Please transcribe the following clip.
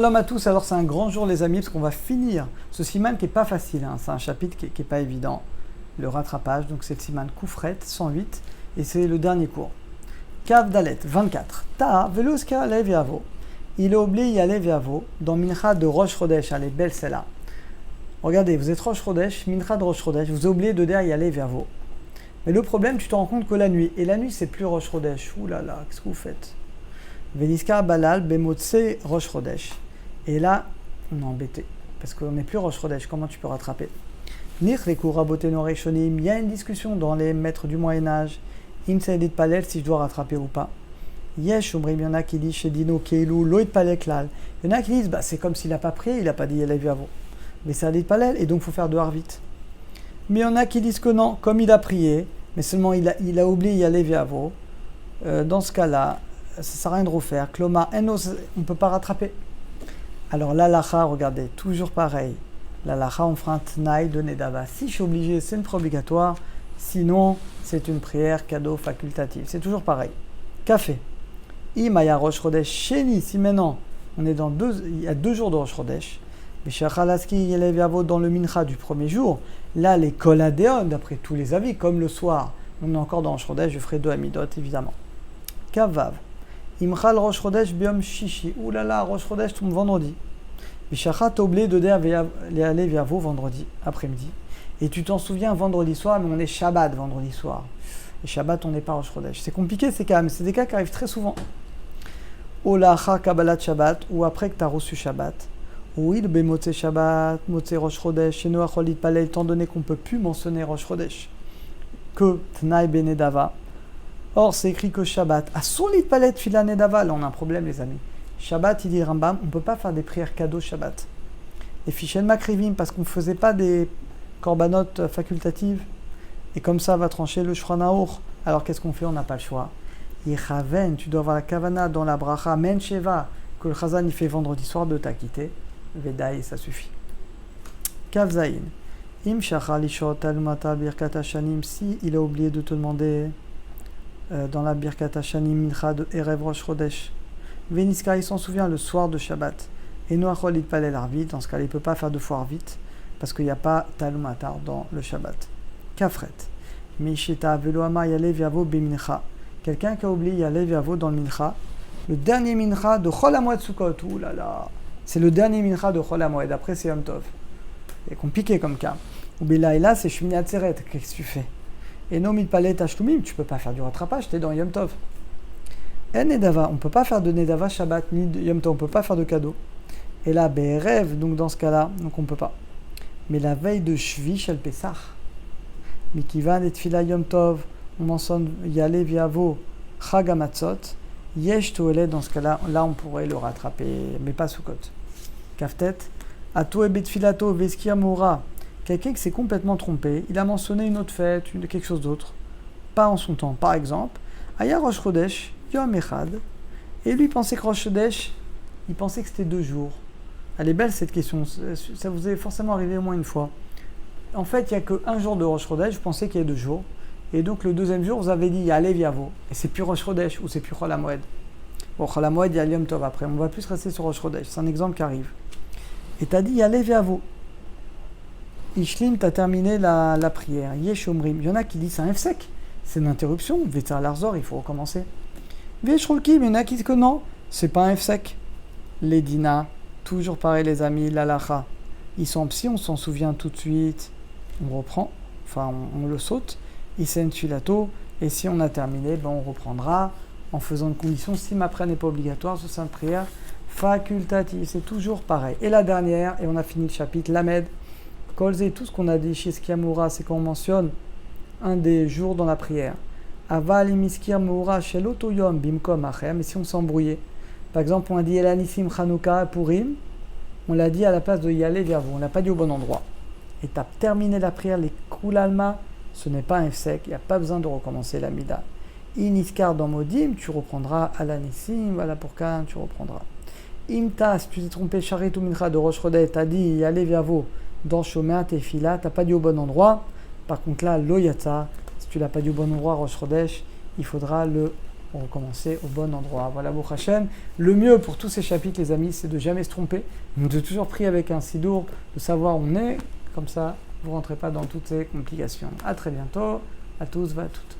Shalom à tous, alors c'est un grand jour les amis parce qu'on va finir ce siman qui n'est pas facile, hein. C'est un chapitre qui n'est pas évident, le rattrapage, donc c'est le siman Koufret 108 et c'est le dernier cours. Kav Dalet 24, Ta Veloska Alev Yavo, il est oublié Yalev Yavo dans Mincha de Rosh Chodesh, elle est belle celle-là. Regardez, vous êtes Rosh Chodesh, Mincha de Rosh Chodesh, vous avez oublié de dire Yalev Yavo. Mais le problème, tu te rends compte que la nuit, et la nuit c'est plus Rosh Chodesh, ouh là là, qu'est-ce que vous faites? Veniska Balal Bemotse Rosh Chodesh. Et là, on est embêté, parce qu'on n'est plus Rosh Chodesh, comment tu peux rattraper? Nich Rekou Raboteno Reshonim, il y a une discussion dans les maîtres du Moyen-Âge, Imsaïdit Palel, si je dois rattraper ou pas. Yesh, Omrim, il y en a qui disent chez Dino Keilou, Loïd Palel Klal. Il y en a qui disent, c'est comme s'il n'a pas prié, il n'a pas dit Yalev Yavo. Mais c'est Adit Palel, et donc il faut faire de Harvit. Mais il y en a qui disent que non, comme il a prié, mais seulement il a oublié Yalev Yavo, dans ce cas-là, ça ne sert à rien de refaire. Kloma, on ne peut pas rattraper. Alors l'alacha, regardez, toujours pareil. L'alacha, on fera un tnaï de Nedava. Si je suis obligé, c'est une prière obligatoire. Sinon, c'est une prière cadeau facultative. C'est toujours pareil. Café. Imaya Rosh Chodesh Sheni. Si maintenant, il y a 2 jours de Rosh Chodesh. Bishachalaski Yelev Yavo dans le mincha du premier jour. Là, les koladéon, d'après tous les avis, comme le soir, on est encore dans Rosh Chodesh, je ferai 2 amidot, évidemment. Kavav. Imchal Rosh Chodesh Biom Shishi. Ouh là là, Rosh Chodesh tombe vendredi. Bishachat, t'as oublié de dire Yalev Yavo vendredi après-midi. Et tu t'en souviens vendredi soir, mais on est Shabbat vendredi soir. Et Shabbat, on n'est pas Rosh Chodesh. C'est compliqué ces cas, mais c'est des cas qui arrivent très souvent. Olacha Kabbalat Shabbat, ou après que tu as reçu Shabbat. Ou il Bemotse Shabbat, Motse Rosh Chodesh, chez nous Acholit Palel, étant donné qu'on ne peut plus mentionner Rosh Chodesh que Tnaï Benedava. Or, c'est écrit que Shabbat, à Solit Palet Fila Nedava, là on a un problème les amis. Shabbat, il dit Rambam, on ne peut pas faire des prières cadeaux Shabbat. Et Fichel Makrivim, parce qu'on ne faisait pas des corbanotes facultatives. Et comme ça, va trancher le Shulchan Aruch. Alors qu'est-ce qu'on fait? On n'a pas le choix. Yechaven, tu dois avoir la kavana dans la bracha, Men Sheva, que le Chazan il fait vendredi soir de t'acquitter. Vedaï, ça suffit. Kavzaïn. Im Shachal Ishot Alumata Birkat Hashanim, si il a oublié de te demander dans la Birkat Hashanim Mincha de Erev Rosh Chodesh. Veniska, il s'en souvient le soir de Shabbat. Et Noachol il palel Arvit, dans ce cas-là, il ne peut pas faire 2 fois Arvit, parce qu'il n'y a pas Talum Atar dans le Shabbat. Kafret. Mishita Veloama Yalev Yavo Bemincha. Quelqu'un qui a oublié Yalev Yavo dans le Mincha. Le dernier Mincha de Chol HaMoed Sukkot. Ouh là là. C'est le dernier Mincha de Chol HaMoed. Après, c'est Yom Tov. C'est compliqué comme cas. Ou Belaïla, c'est Shmini Atzeret. Qu'est-ce que tu fais? Et non, Mitpalet Tashtumim, tu ne peux pas faire du rattrapage, tu es dans Yom Tov. Et Nedava, on ne peut pas faire de Nedava Shabbat ni de Yom Tov, on ne peut pas faire de cadeau. Et là, Be'erev, donc dans ce cas-là, donc on ne peut pas. Mais la veille de Shvi Shel Pesach, Mikivan et Tfila Yom Tov, on mentionne Yalev Yavo Chag HaMatzot, Yesh Toelet, dans ce cas-là, là on pourrait le rattraper, mais pas Sukkot. Kaftet, Ato Ebet Filato Veskia Moura. Quelqu'un qui s'est complètement trompé, il a mentionné une autre fête, quelque chose d'autre, pas en son temps. Par exemple, Aya Rosh Chodesh, Yom Echad, et lui pensait que Rosh Chodesh, il pensait que c'était 2 jours. Elle est belle cette question, ça vous est forcément arrivé au moins une fois. En fait, il n'y a qu'1 jour de Rosh Chodesh, vous pensez qu'il y a 2 jours, et donc le 2e jour, vous avez dit Yalev Yavo, et c'est plus Rosh Chodesh, ou c'est plus Chol HaMoed. Bon, Chol HaMoed, il y a Yom Tov après, on va plus rester sur Rosh Chodesh, c'est un exemple qui arrive. Et tu as dit Yalev Yavo. Ishlim, tu as terminé la prière. Yesh Omrim. Il y en a qui disent c'est un F-sec. C'est une interruption. Vetar Larzor, il faut recommencer. Vesh Rolkim, il y en a qui disent que non, c'est pas un F-sec. Les Dina, toujours pareil les amis, l'Alacha. Ils sont psy, on s'en souvient tout de suite. On reprend, enfin on le saute. Isen Filato. Et si on a terminé, on reprendra en faisant une condition. Si ma prière n'est pas obligatoire, ce c'est une prière facultative. C'est toujours pareil. Et la dernière, et on a fini le chapitre, Lamed. Kolze, tout ce qu'on a dit chez Skiamura, c'est qu'on mentionne un des jours dans la prière. Aval imiskir moura shel otoyom bimkom achem. Mais si on s'embrouillait, par exemple, on a dit Elanissim Chanukah Purim, on l'a dit à la place de Yalev Yavo, on l'a pas dit au bon endroit. Et tu as terminé la prière, les Kulalma, ce n'est pas un F-sec, il n'y a pas besoin de recommencer la Mida. Iniskar dans Modim, tu reprendras Alanissim, voilà pourquoi tu reprendras. Imtas, tu t'es trompé, Charit ou Mincha de Rosh Chodesh, tu as dit Yalev Yavo. Dans Shomer, Tefila, tu n'as pas dit au bon endroit. Par contre là, Loyata, si tu l'as pas dit au bon endroit, Rosh Chodesh, il faudra le pour recommencer au bon endroit. Voilà, Baruch Hashem. Le mieux pour tous ces chapitres, les amis, c'est de jamais se tromper, de toujours prier avec un sidour, de savoir où on est, comme ça, vous ne rentrez pas dans toutes ces complications. À très bientôt, à tous, va à toutes.